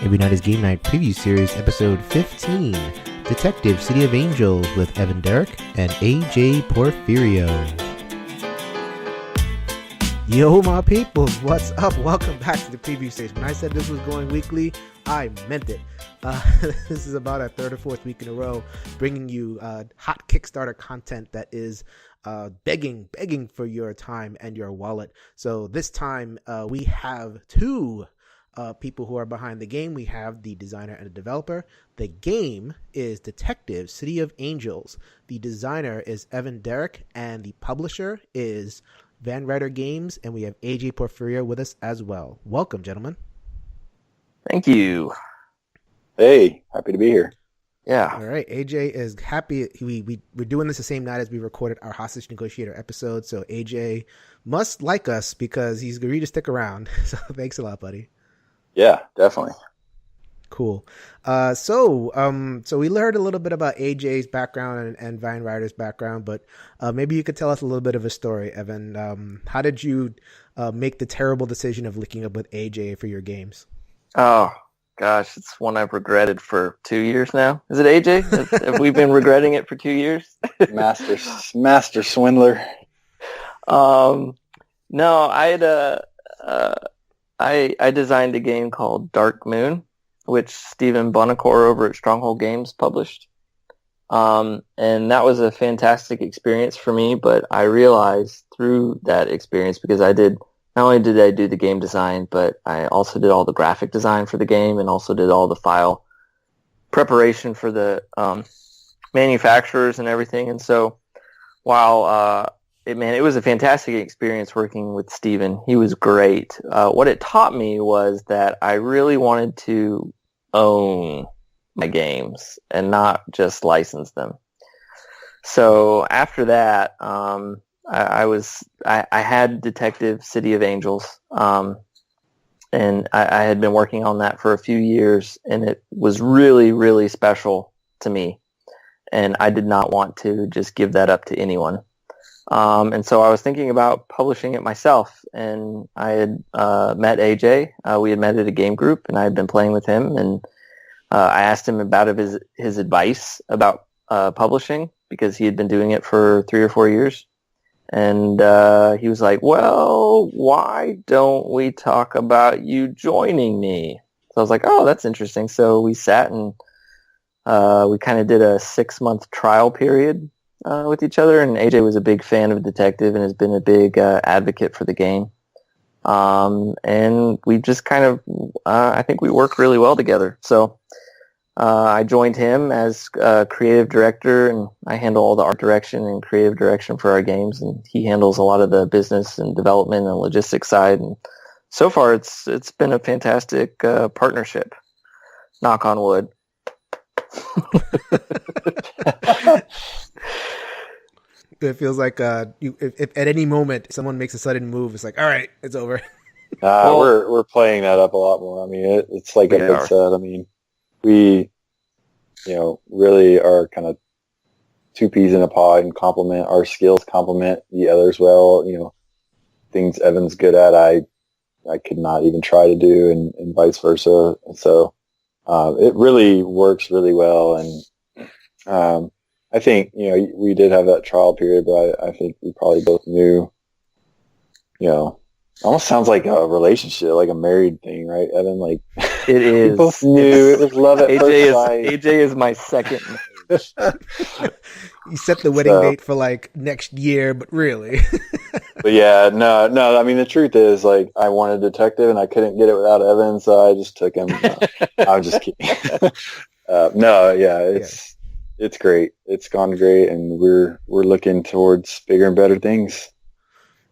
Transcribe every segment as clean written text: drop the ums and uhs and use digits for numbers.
Every Night is Game Night Preview Series, Episode 15, Detective City of Angels with Evan Derrick and AJ Porfirio. Yo, my peoples, what's up? Welcome back to the preview series. When I said this was going weekly, I meant it. This is about our third or fourth week in a row, bringing you hot Kickstarter content that is begging for your time and your wallet. So this time we have two people who are behind the game. We have the designer and the developer. The game is Detective City of Angels. The designer is Evan Derrick, and the publisher is Ryder Games, and we have AJ Porfirio with us as well. Welcome, gentlemen. Thank you. Hey, happy to be here. Yeah. All right, AJ is happy. We're doing this the same night as we recorded our hostage negotiator episode, so AJ must like us because he's agreed to stick around. So thanks a lot, buddy. Yeah, definitely. Cool. So we learned a little bit about AJ's background and Vine Ryder's background, but maybe you could tell us a little bit of a story, Evan. How did you make the terrible decision of linking up with AJ for your games? Oh, gosh, it's one I've regretted for 2 years now. Is it AJ? Have we been regretting it for 2 years? Master swindler. No, I designed a game called Dark Moon, which Stephen Buonocore over at Stronghold Games published. And that was a fantastic experience for me, but I realized through that experience, because not only did I do the game design, but I also did all the graphic design for the game and also did all the file preparation for the manufacturers and everything. And so while it was a fantastic experience working with Stephen. He was great. What it taught me was that I really wanted to own my games and not just license them. So after that, I had Detective City of Angels, and I had been working on that for a few years, and it was really, really special to me. And I did not want to just give that up to anyone. And so I was thinking about publishing it myself, and I had met AJ. We had met at a game group, and I had been playing with him, and I asked him about his advice about publishing, because he had been doing it for 3 or 4 years. And he was like, well, why don't we talk about you joining me? So I was like, oh, that's interesting. So we sat and we kind of did a 6-month trial period with each other, and AJ was a big fan of Detective and has been a big advocate for the game. And we just kind of, I think we work really well together. So I joined him as creative director, and I handle all the art direction and creative direction for our games, and he handles a lot of the business and development and logistics side. And so far, it's been a fantastic partnership. Knock on wood. It feels like if at any moment someone makes a sudden move, it's like, all right, it's over. We're playing that up a lot more. I mean, it's like Evan said. I mean, we, really are kind of two peas in a pod and complement our skills, complement the others well. Things Evan's good at, I could not even try to do, and vice versa. And so it really works really well. And I think, we did have that trial period, but I think we probably both knew, almost sounds like a relationship, like a married thing, right, Evan? Like, it is. We both knew it was love at first sight. AJ is my second marriage. You set the wedding date for like next year, but really. But yeah, no. I mean, the truth is, like, I wanted Detective, and I couldn't get it without Evan, so I just took him. I'm just kidding. It's great. It's gone great, and we're looking towards bigger and better things.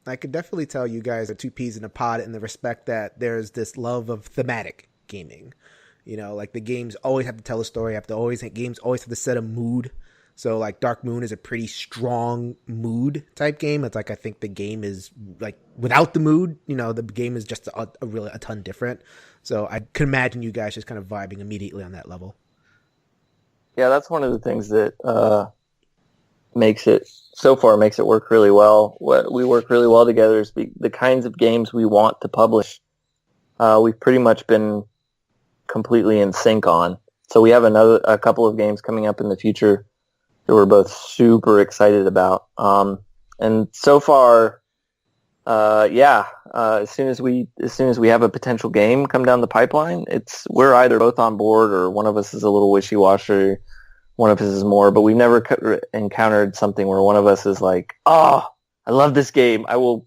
I could definitely tell you guys are two peas in a pod in the respect that there's this love of thematic gaming. Like the games always have to tell a story. Games always have to set a mood. So like Dark Moon is a pretty strong mood type game. It's like, I think the game is like without the mood, the game is just a ton different. So I could imagine you guys just kind of vibing immediately on that level. Yeah, that's one of the things that makes it work really well. What we work really well together is the kinds of games we want to publish. We've pretty much been completely in sync on. So we have a couple of games coming up in the future that we're both super excited about. And so far, as soon as we have a potential game come down the pipeline, we're either both on board or one of us is a little wishy-washy, one of us is more. But we've never encountered something where one of us is like, "Oh, I love this game. I will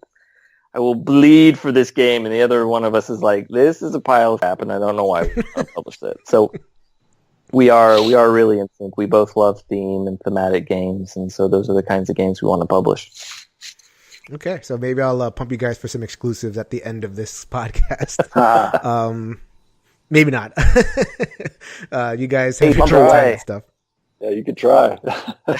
bleed for this game," and the other one of us is like, "This is a pile of crap, and I don't know why we published it." So we are really in sync. We both love theme and thematic games, and so those are the kinds of games we want to publish. Okay, so maybe I'll pump you guys for some exclusives at the end of this podcast. Maybe not. You guys have your time and stuff. Yeah, you could try.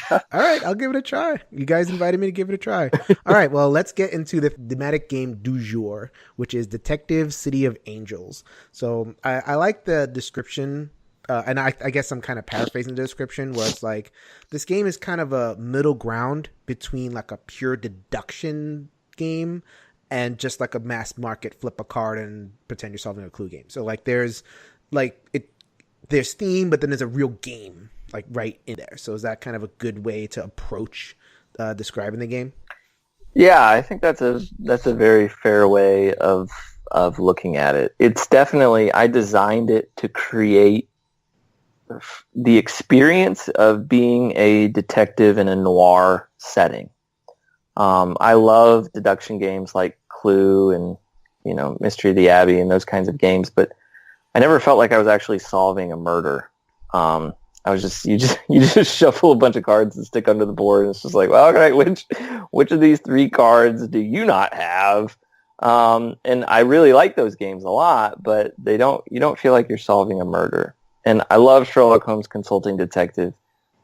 All right, I'll give it a try. You guys invited me to give it a try. All right, well, let's get into the thematic game du jour, which is Detective City of Angels. So I like the description, and I guess I'm kind of paraphrasing the description, where it's like, this game is kind of a middle ground between like a pure deduction game and just like a mass market flip a card and pretend you're solving a clue game. So like there's theme, but then there's a real game like right in there. So is that kind of a good way to approach describing the game? Yeah, I think that's a very fair way of looking at it. It's definitely, I designed it to create the experience of being a detective in a noir setting. I love deduction games like Clue and Mystery of the Abbey and those kinds of games, but I never felt like I was actually solving a murder. I was just you just shuffle a bunch of cards and stick under the board, and it's just like, well, okay, which of these 3 cards do you not have? And I really like those games a lot, but you don't feel like you're solving a murder. And I love Sherlock Holmes Consulting Detective,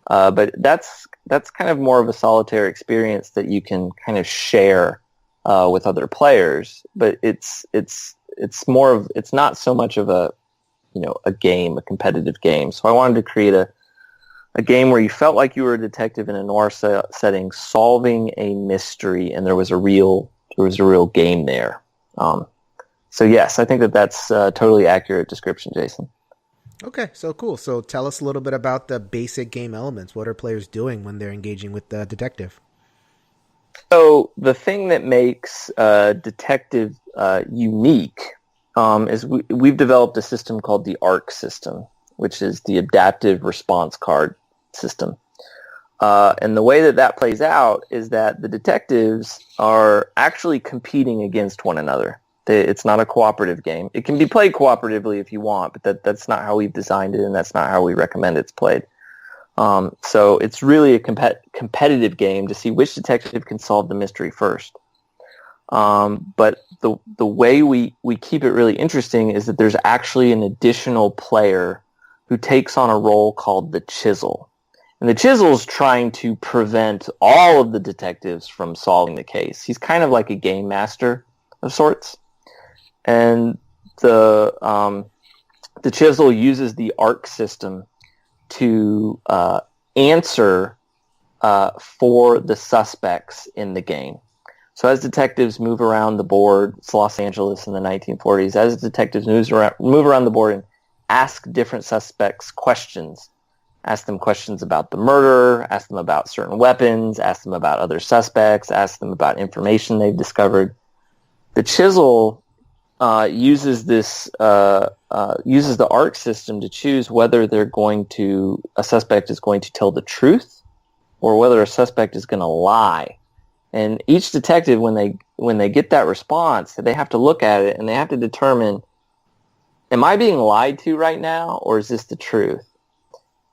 but that's kind of more of a solitary experience that you can kind of share with other players. But it's not so much of a competitive game. So I wanted to create a game where you felt like you were a detective in a noir setting, solving a mystery, and there was a real game there. So yes, I think that's a totally accurate description, Jason. Okay, so cool. So tell us a little bit about the basic game elements. What are players doing when they're engaging with the detective? So the thing that makes detective unique is we've developed a system called the ARC system, which is the Adaptive Response Card system. And the way that plays out is that the detectives are actually competing against one another. It's not a cooperative game. It can be played cooperatively if you want, but that's not how we've designed it, and that's not how we recommend it's played. So it's really a competitive game to see which detective can solve the mystery first. But the way we keep it really interesting is that there's actually an additional player who takes on a role called the Chisel. And the Chisel's trying to prevent all of the detectives from solving the case. He's kind of like a game master of sorts. And the Chisel uses the ARC system to answer for the suspects in the game. So as detectives move around the board, it's Los Angeles in the 1940s, as detectives move around the board and ask different suspects questions, ask them questions about the murder, ask them about certain weapons, ask them about other suspects, ask them about information they've discovered. The Chisel uses the ARC system to choose whether a suspect is going to tell the truth or whether a suspect is going to lie. And each detective, when they get that response, they have to look at it and they have to determine, am I being lied to right now, or is this the truth?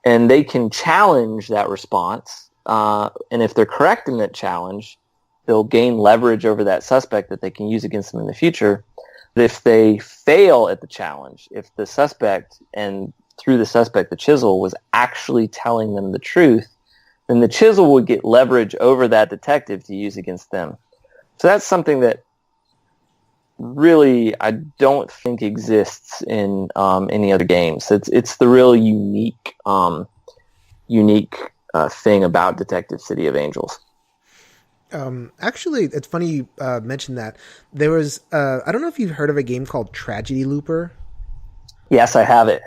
And they can challenge that response, and if they're correct in that challenge, they'll gain leverage over that suspect that they can use against them in the future. But if they fail at the challenge, if the suspect, and through the suspect, the Chisel, was actually telling them the truth, then the Chisel would get leverage over that detective to use against them. So that's something that really I don't think exists in any other games. It's the real unique thing about Detective City of Angels. Actually, it's funny you mentioned that. There was I don't know if you've heard of a game called Tragedy Looper. Yes, I have it.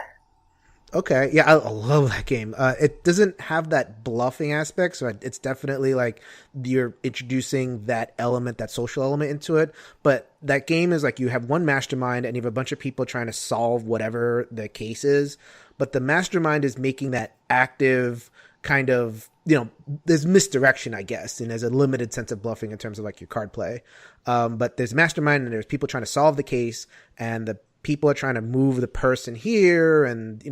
Okay, yeah, I love that game. It doesn't have that bluffing aspect, so it's definitely like you're introducing that element, that social element into it. But that game is like you have one mastermind and you have a bunch of people trying to solve whatever the case is. But the mastermind is making that active kind of, there's misdirection, I guess, and there's a limited sense of bluffing in terms of like your card play. But there's mastermind and there's people trying to solve the case, and the people are trying to move the person here and,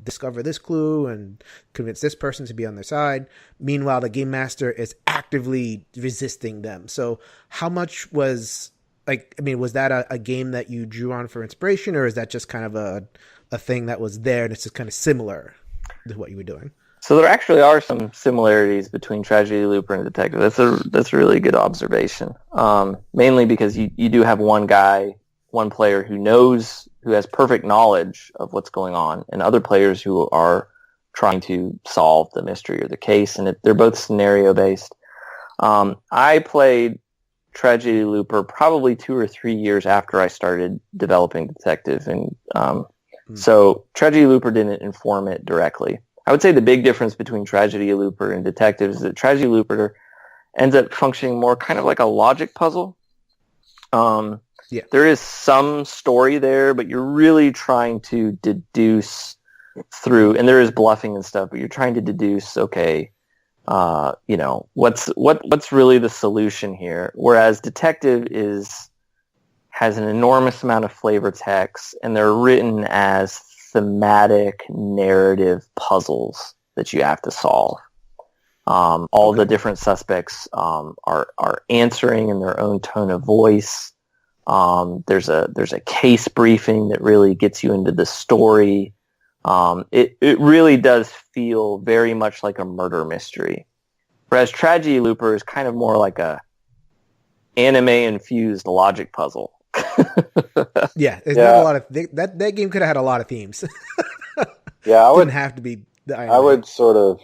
discover this clue and convince this person to be on their side. Meanwhile, the game master is actively resisting them. So how much was was that a game that you drew on for inspiration, or is that just kind of a thing that was there and it's just kind of similar to what you were doing? So there actually are some similarities between Tragedy Looper and Detective. That's a really good observation. Mainly because you do have one player who has perfect knowledge of what's going on, and other players who are trying to solve the mystery or the case, and they're both scenario-based. I played Tragedy Looper probably 2 or 3 years after I started developing Detective, and so Tragedy Looper didn't inform it directly. I would say the big difference between Tragedy Looper and Detective is that Tragedy Looper ends up functioning more kind of like a logic puzzle. Yeah. There is some story there, but you're really trying to deduce through, and there is bluffing and stuff, but you're trying to deduce, okay, what's really the solution here? Whereas Detective has an enormous amount of flavor text, and they're written as thematic narrative puzzles that you have to solve. All the different suspects are answering in their own tone of voice. There's a case briefing that really gets you into the story. It really does feel very much like a murder mystery. Whereas Tragedy Looper is kind of more like a anime-infused logic puzzle. Yeah, there's not a lot of that game could have had a lot of themes. Yeah, I wouldn't have to be. I would sort of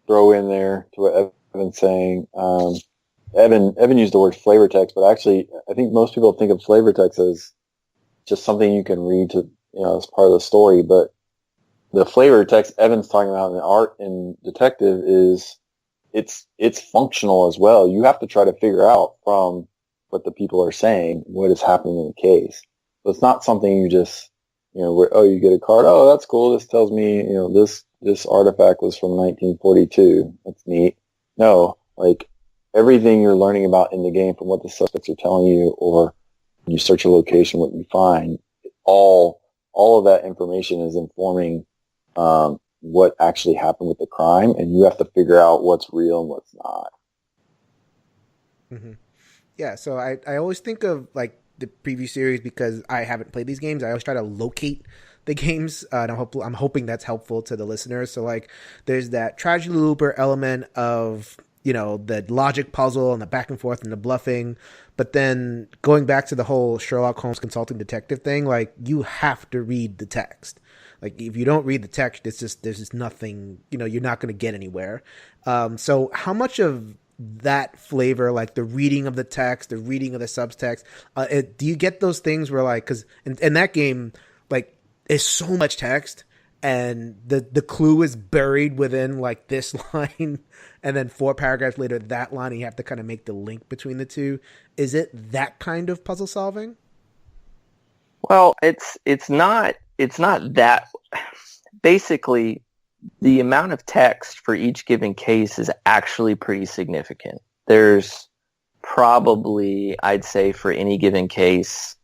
throw in there to what Evan's saying. Evan used the word flavor text, but actually, I think most people think of flavor text as just something you can read to, as part of the story. But the flavor text Evan's talking about in art and Detective it's functional as well. You have to try to figure out from what the people are saying what is happening in the case. So it's not something you just, you get a card. Oh, that's cool. This tells me, this artifact was from 1942. That's neat. No, like everything you're learning about in the game from what the suspects are telling you, or when you search a location, what you find, all of that information is informing what actually happened with the crime, and you have to figure out what's real and what's not. Mm-hmm. Yeah, so I always think of like the preview series because I haven't played these games. I always try to locate the games, and I'm hoping that's helpful to the listeners. So like, there's that Tragedy Looper element of the logic puzzle and the back and forth and the bluffing, but then going back to the whole Sherlock Holmes consulting detective thing, like you have to read the text. Like if you don't read the text, there's just nothing. You're not going to get anywhere. So how much of that flavor, like the reading of the text, the reading of the subtext, do you get those things where like, because in that game, like there's so much text and the clue is buried within like this line and then 4 paragraphs later that line, and you have to kind of make the link between the two. Is it that kind of puzzle solving? Well, it's not that. Basically, the amount of text for each given case is actually pretty significant. There's probably, I'd say for any given case,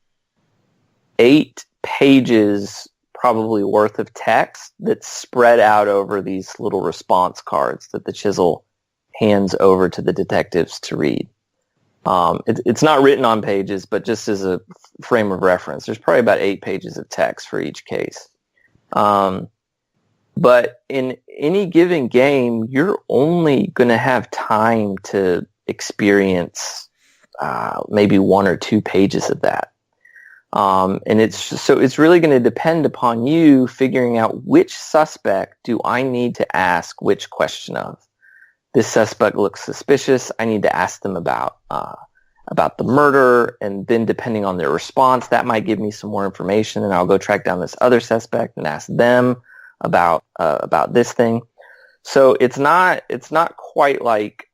8 pages probably worth of text that's spread out over these little response cards that the chisel hands over to the detectives to read. It's not written on pages, but just as a frame of reference, there's probably about 8 pages of text for each case. But in any given game, you're only going to have time to experience maybe 1 or 2 pages of that. And it's really going to depend upon you figuring out which suspect do I need to ask which question of. This suspect looks suspicious. I need to ask them about about the murder, and then depending on their response, that might give me some more information, and I'll go track down this other suspect and ask them about this thing. So it's not quite like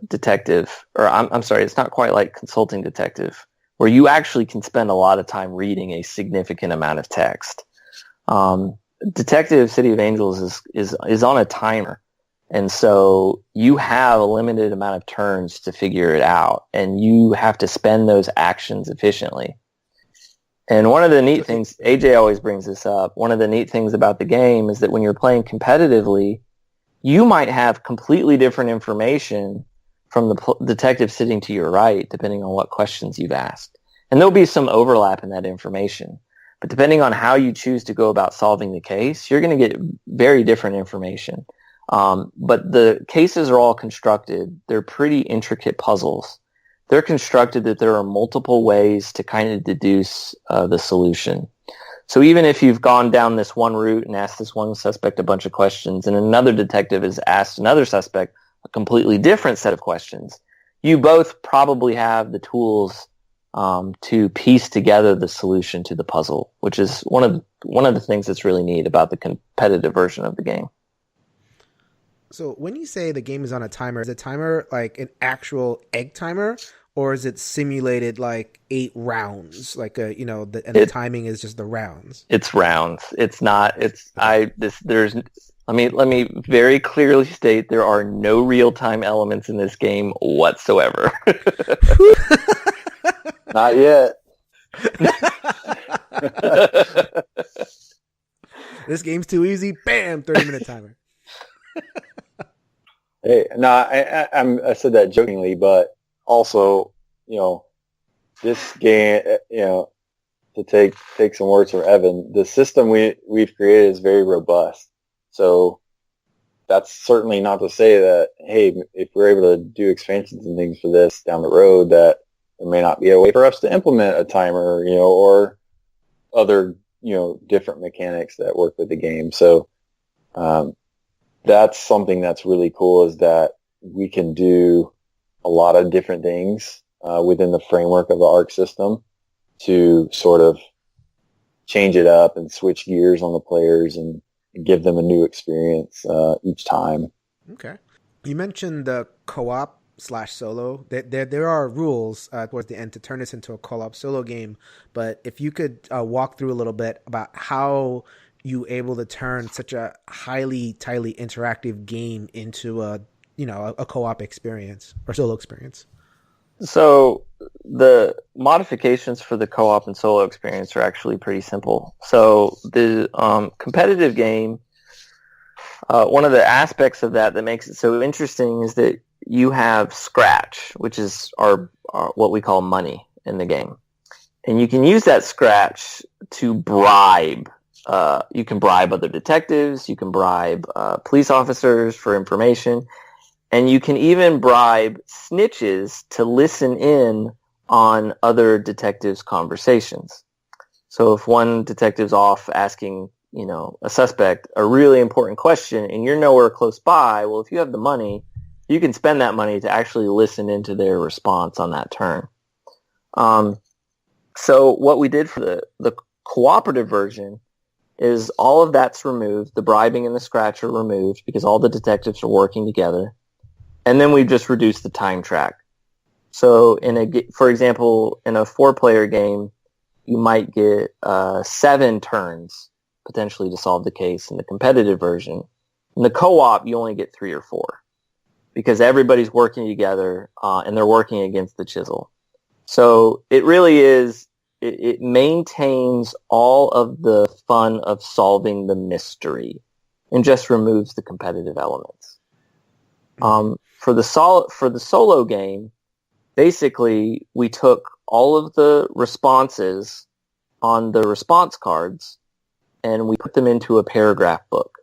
detective, or I'm sorry, it's not quite like consulting detective, where you actually can spend a lot of time reading a significant amount of text. Detective City of Angels is on a timer. And so you have a limited amount of turns to figure it out, and you have to spend those actions efficiently. And one of the neat things, AJ always brings this up, one of the neat things about the game is that when you're playing competitively, you might have completely different information from the detective sitting to your right, depending on what questions you've asked. And there'll be some overlap in that information. But depending on how you choose to go about solving the case, you're going to get very different information. But the cases are all constructed. They're pretty intricate puzzles. They're constructed that there are multiple ways to kind of deduce the solution. So even if you've gone down this one route and asked this one suspect a bunch of questions, and another detective has asked another suspect a completely different set of questions, you both probably have the tools to piece together the solution to the puzzle, which is one of the things that's really neat about the competitive version of the game. So when you say the game is on a timer, is the timer like an actual egg timer, or is it simulated like 8 rounds? Like the timing is just the rounds. It's rounds. It's not. Let me very clearly state there are no real-time elements in this game whatsoever. Not yet. This game's too easy. Bam, 30-minute timer. Hey, no, I said that jokingly, but also, this game, to take some words from Evan, the system we've created is very robust. So that's certainly not to say that, hey, if we're able to do expansions and things for this down the road, that there may not be a way for us to implement a timer, or other, different mechanics that work with the game. So, that's something that's really cool, is that we can do a lot of different things within the framework of the ARC system to sort of change it up and switch gears on the players and give them a new experience each time. Okay. You mentioned the co-op /solo. There are rules towards the end to turn this into a co-op solo game, but if you could walk through a little bit about how you able to turn such a highly interactive game into a co-op experience or solo experience. So the modifications for the co-op and solo experience are actually pretty simple. So the competitive game, one of the aspects of that makes it so interesting is that you have scratch, which is our what we call money in the game. And you can use that scratch to bribe. You can bribe other detectives, you can bribe police officers for information, and you can even bribe snitches to listen in on other detectives' conversations. So if one detective's off asking, a suspect a really important question and you're nowhere close by, well, if you have the money, you can spend that money to actually listen into their response on that turn. So what we did for the cooperative version is all of that's removed. The bribing and the scratch are removed because all the detectives are working together. And then we've just reduced the time track. So for example, in a 4-player game, you might get 7 turns potentially to solve the case in the competitive version. In the co-op, you only get 3 or 4 because everybody's working together and they're working against the chisel. So it really is, it maintains all of the fun of solving the mystery and just removes the competitive elements. For the solo game, basically we took all of the responses on the response cards and we put them into a paragraph book.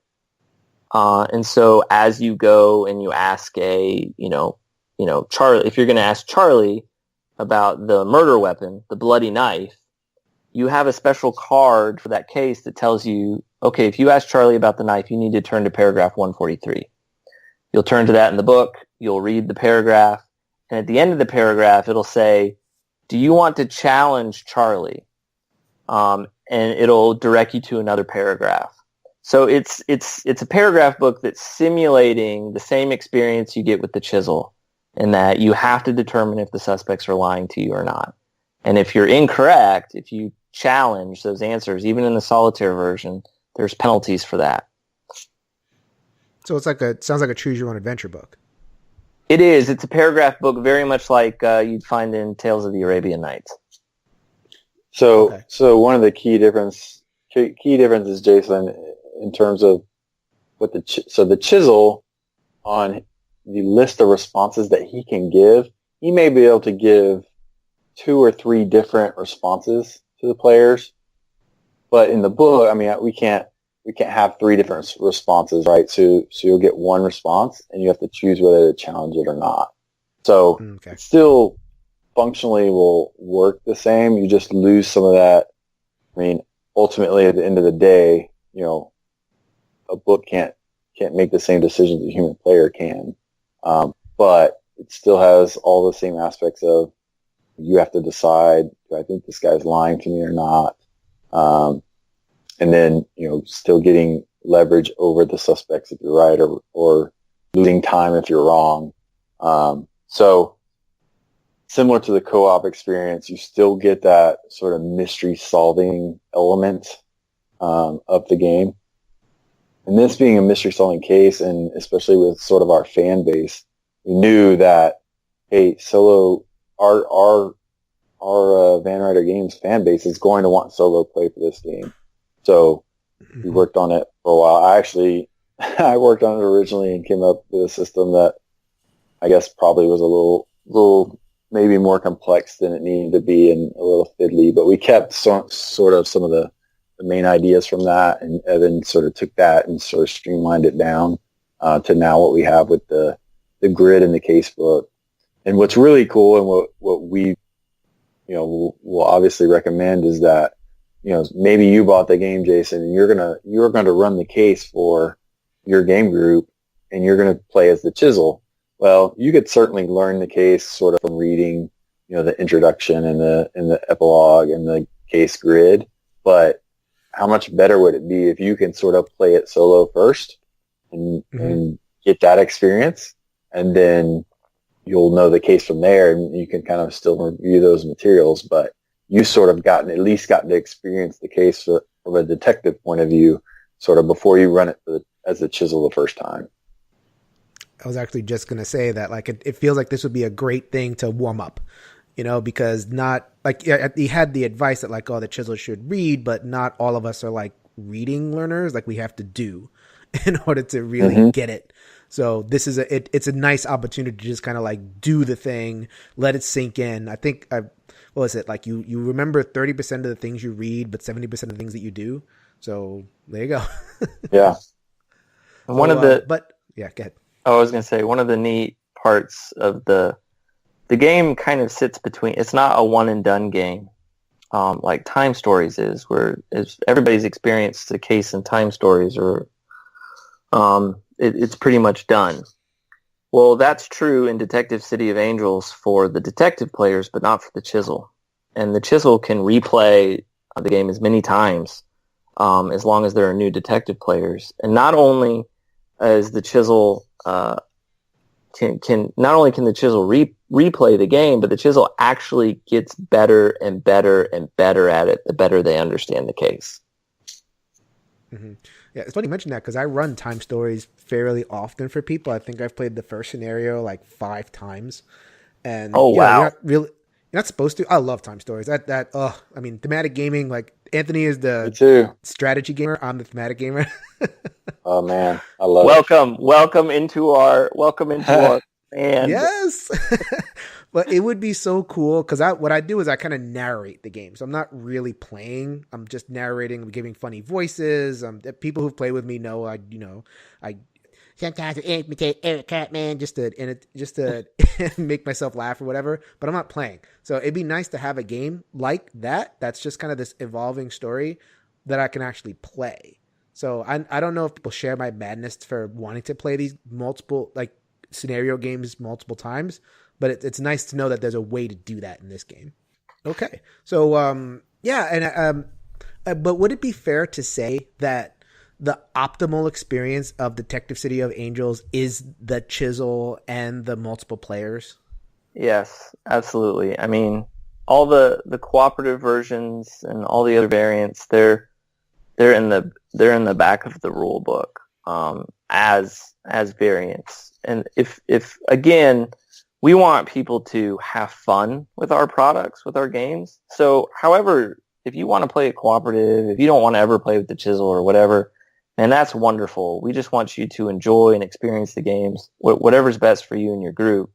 And so as you go and you ask Charlie, if you're going to ask Charlie about the murder weapon, the bloody knife, you have a special card for that case that tells you, okay, if you ask Charlie about the knife, you need to turn to paragraph 143. You'll turn to that in the book, you'll read the paragraph, And at the end of the paragraph, it'll say, do you want to challenge Charlie? And it'll direct you to another paragraph. So it's a paragraph book that's simulating the same experience you get with the chisel, in that you have to determine if the suspects are lying to you or not. And if you're incorrect, if you challenge those answers, even in the solitaire version, there's penalties for that. So it sounds like a choose your own adventure book. It is. It's a paragraph book, very much like you'd find in Tales of the Arabian Nights. So, Okay. So one of the key differences, Jason, in terms of what the chisel on the list of responses that he can give, he may be able to give 2 or 3 different responses to the players, but in the book, I mean, we can't have 3 different responses, right? So you'll get one response, and you have to choose whether to challenge it or not. So Okay. It still functionally will work the same. You just lose some of that. I mean, ultimately, at the end of the day, a book can't make the same decisions a human player can, but it still has all the same aspects of you have to decide, do I think this guy's lying to me or not? And then, still getting leverage over the suspects if you're right, or losing time if you're wrong. So similar to the co-op experience, you still get that sort of mystery solving element of the game. And this being a mystery solving case, and especially with sort of our fan base, we knew that, hey, Solo, our Van Ryder Games fan base is going to want solo play for this game. So we worked on it for a while. I worked on it originally and came up with a system that I guess probably was a little maybe more complex than it needed to be and a little fiddly, but we kept sort of some of the main ideas from that, and Evan sort of took that and sort of streamlined it down to now what we have with the grid and the case book. And what's really cool, and what we will obviously recommend, is that maybe you bought the game, Jason, and you're gonna run the case for your game group, and you're gonna play as the chisel. Well, you could certainly learn the case sort of from reading the introduction and the epilogue and the case grid, but how much better would it be if you can sort of play it solo first and get that experience, and then you'll know the case from there, and you can kind of still review those materials, but you sort of gotten to experience the case from a detective point of view, sort of before you run it as a chisel the first time. I was actually just going to say that, like, it feels like this would be a great thing to warm up, because not like he had the advice that, like, the chisel should read, but not all of us are like reading learners. Like, we have to do in order to really get it. So this is it's a nice opportunity to just kind of like do the thing, let it sink in. I think, what was it? Like you remember 30% of the things you read, but 70% of the things that you do. So there you go. Yeah. Go ahead. I was going to say, one of the neat parts of the game kind of sits between, it's not a one and done game like Time Stories is, where everybody's experienced the case in Time Stories, or it's pretty much done. Well, that's true in Detective City of Angels for the detective players, but not for the chisel. And the chisel can replay the game as many times as long as there are new detective players. And not only as the chisel can the chisel replay the game, but the chisel actually gets better and better and better at it the better they understand the case. Mm-hmm. Yeah, it's funny you mention that, because I run Time Stories fairly often for people. I think I've played the first scenario like 5 times, and wow, you're not supposed to. I love Time Stories. I mean, thematic gaming. Like, Anthony is the strategy gamer. I'm the thematic gamer. Oh man, I love it. Welcome into our band. Yes. But it would be so cool, because what I do is I kind of narrate the game. So I'm not really playing. I'm just narrating, giving funny voices. People who've played with me know I sometimes imitate Eric Cartman just to make myself laugh or whatever. But I'm not playing. So it'd be nice to have a game like that. That's just kind of this evolving story that I can actually play. So I don't know if people share my madness for wanting to play these multiple like scenario games multiple times. but it's nice to know that there's a way to do that in this game. Okay, so but would it be fair to say that the optimal experience of Detective City of Angels is the chisel and the multiple players? Yes, absolutely. I mean, all the cooperative versions and all the other variants, they're in the back of the rule book as variants. And if again, we want people to have fun with our products, with our games. So, however, if you want to play it cooperative, if you don't want to ever play with the chisel or whatever, and that's wonderful. We just want you to enjoy and experience the games, whatever's best for you and your group.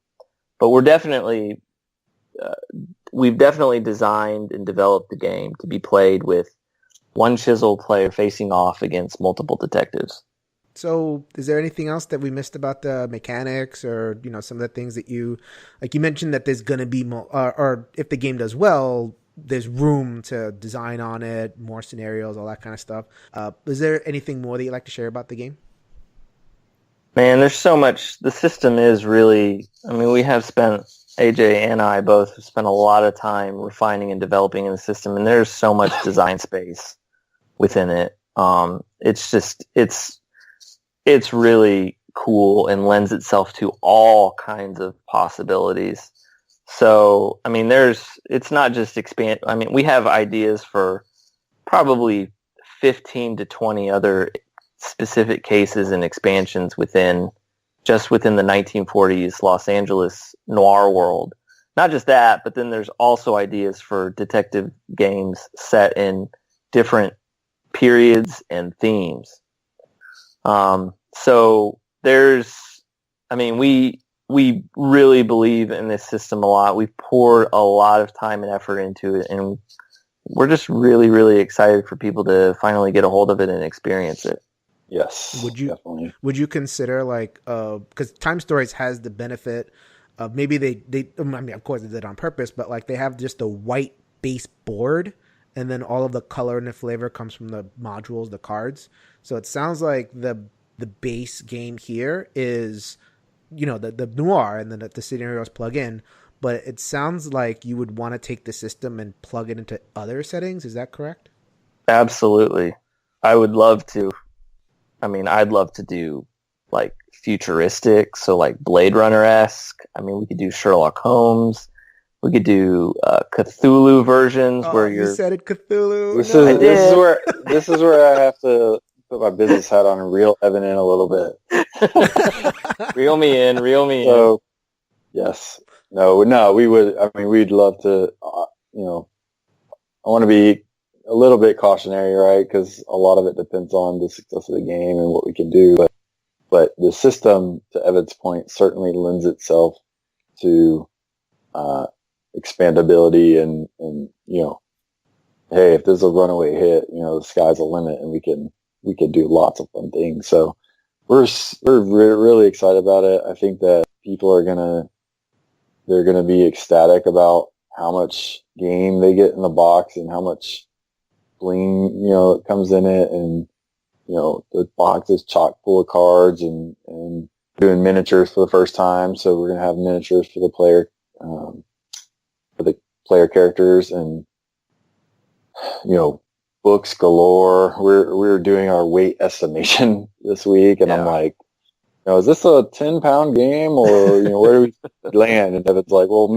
But we've definitely designed and developed the game to be played with one chisel player facing off against multiple detectives. So is there anything else that we missed about the mechanics, or, some of the things that you mentioned that there's going to be more, or if the game does well, there's room to design on it, more scenarios, all that kind of stuff. Is there anything more that you'd like to share about the game? Man, there's so much. The system is really, we have spent, AJ and I both have spent a lot of time refining and developing in the system, and there's so much design space within it. It's really cool and lends itself to all kinds of possibilities. So, it's not just expand. We have ideas for probably 15 to 20 other specific cases and expansions within the 1940s Los Angeles noir world. Not just that, but then there's also ideas for detective games set in different periods and themes. So there's, we really believe in this system a lot. We've poured a lot of time and effort into it, and we're just really, really excited for people to finally get a hold of it and experience it. Yes, definitely. Would you consider because Time Stories has the benefit of maybe they of course they did it on purpose, but they have just a white base board, and then all of the color and the flavor comes from the modules, the cards. So it sounds like the base game here is, the noir, and then the scenarios plug in. But it sounds like you would want to take the system and plug it into other settings. Is that correct? Absolutely. I would love to. I'd love to do futuristic, so Blade Runner-esque. We could do Sherlock Holmes. We could do Cthulhu versions where you said it, Cthulhu. This is where I have to put my business hat on and reel Evan in a little bit. Reel me in. So, yes. No, we would. We'd love to, I want to be a little bit cautionary, right? Because a lot of it depends on the success of the game and what we can do. But the system, to Evan's point, certainly lends itself to expandability and hey, if there's a runaway hit, the sky's the limit, and we can do lots of fun things. So we're really excited about it. I think that people they're gonna be ecstatic about how much game they get in the box and how much bling it comes in it, and the box is chock full of cards and doing miniatures for the first time. So we're gonna have miniatures for the player characters, and books galore. We're doing our weight estimation this week, and I'm like, is this a 10-pound game, or where do we land? And Evan's like, well,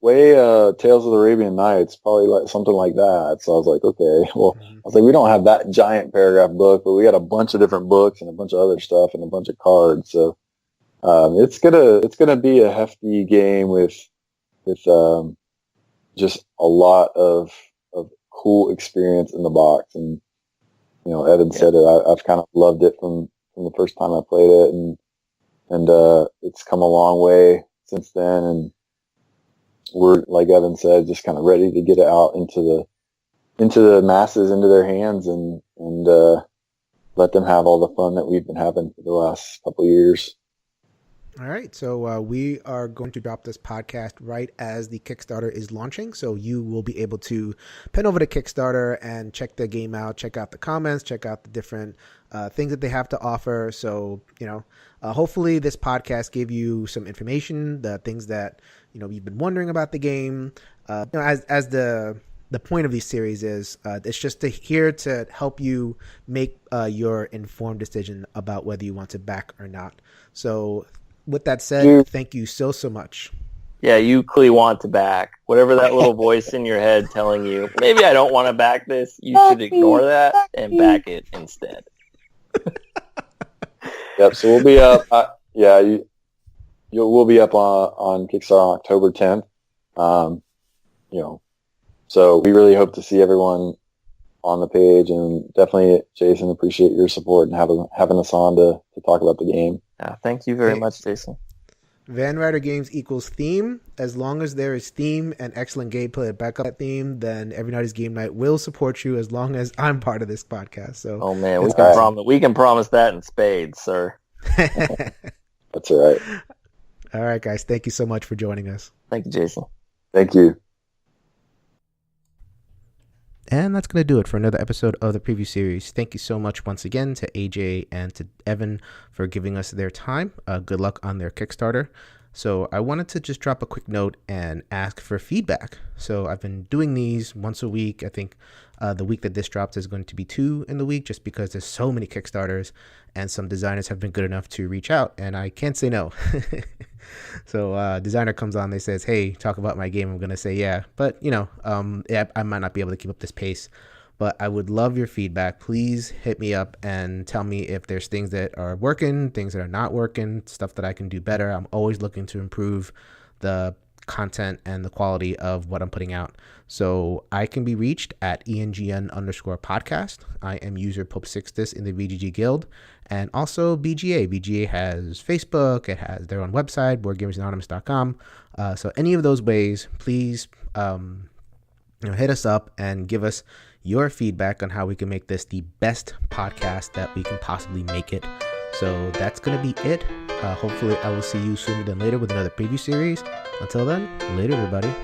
weigh Tales of the Arabian Nights, probably something like that. So I was like, okay. Well, I was like, we don't have that giant paragraph book, but we got a bunch of different books and a bunch of other stuff and a bunch of cards. So it's gonna be a hefty game with just a lot of cool experience in the box. And Evan said it. I've kind of loved it from the first time I played it, and it's come a long way since then. And we're, like Evan said, just kind of ready to get it out into the masses, into their hands, and let them have all the fun that we've been having for the last couple of years. All right, so we are going to drop this podcast right as the Kickstarter is launching, so you will be able to pen over to Kickstarter and check the game out, check out the comments, check out the different things that they have to offer. So, hopefully this podcast gave you some information, the things that, you've been wondering about the game. As the point of these series is, it's just here to help you make your informed decision about whether you want to back or not. So with that said, thank you so much. Yeah, you clearly want to back. Whatever that little voice in your head telling you, maybe I don't want to back this, you should ignore that and back it instead. Yep, so we'll be up. We'll be up on Kickstarter on October 10th. So we really hope to see everyone on the page, and definitely, Jason, appreciate your support and having us on to talk about the game. Yeah, thank you very much, Jason. Ryder Games equals theme. As long as there is theme and excellent gameplay to back up that theme, then Every Night is Game Night will support you as long as I'm part of this podcast. So, oh man, we can promise that in spades, sir. That's all right. All right, guys. Thank you so much for joining us. Thank you, Jason. Thank you. And that's going to do it for another episode of the preview series. Thank you so much once again to AJ and to Evan for giving us their time. Good luck on their Kickstarter. So I wanted to just drop a quick note and ask for feedback. So I've been doing these once a week. I think the week that this drops is going to be 2 in the week, just because there's so many Kickstarters and some designers have been good enough to reach out and I can't say no. So designer comes on, they says, hey, talk about my game. I'm going to say, yeah, but I might not be able to keep up this pace, but I would love your feedback. Please hit me up and tell me if there's things that are working, things that are not working, stuff that I can do better. I'm always looking to improve the content and the quality of what I'm putting out. So I can be reached at ENGN_podcast. I am user Pope6this in the VGG Guild, and also BGA. BGA has Facebook. It has their own website, BoardGamersAnonymous.com. So any of those ways, please hit us up and give us your feedback on how we can make this the best podcast that we can possibly make it. So that's going to be it. Hopefully I will see you sooner than later with another preview series. Until then, later everybody.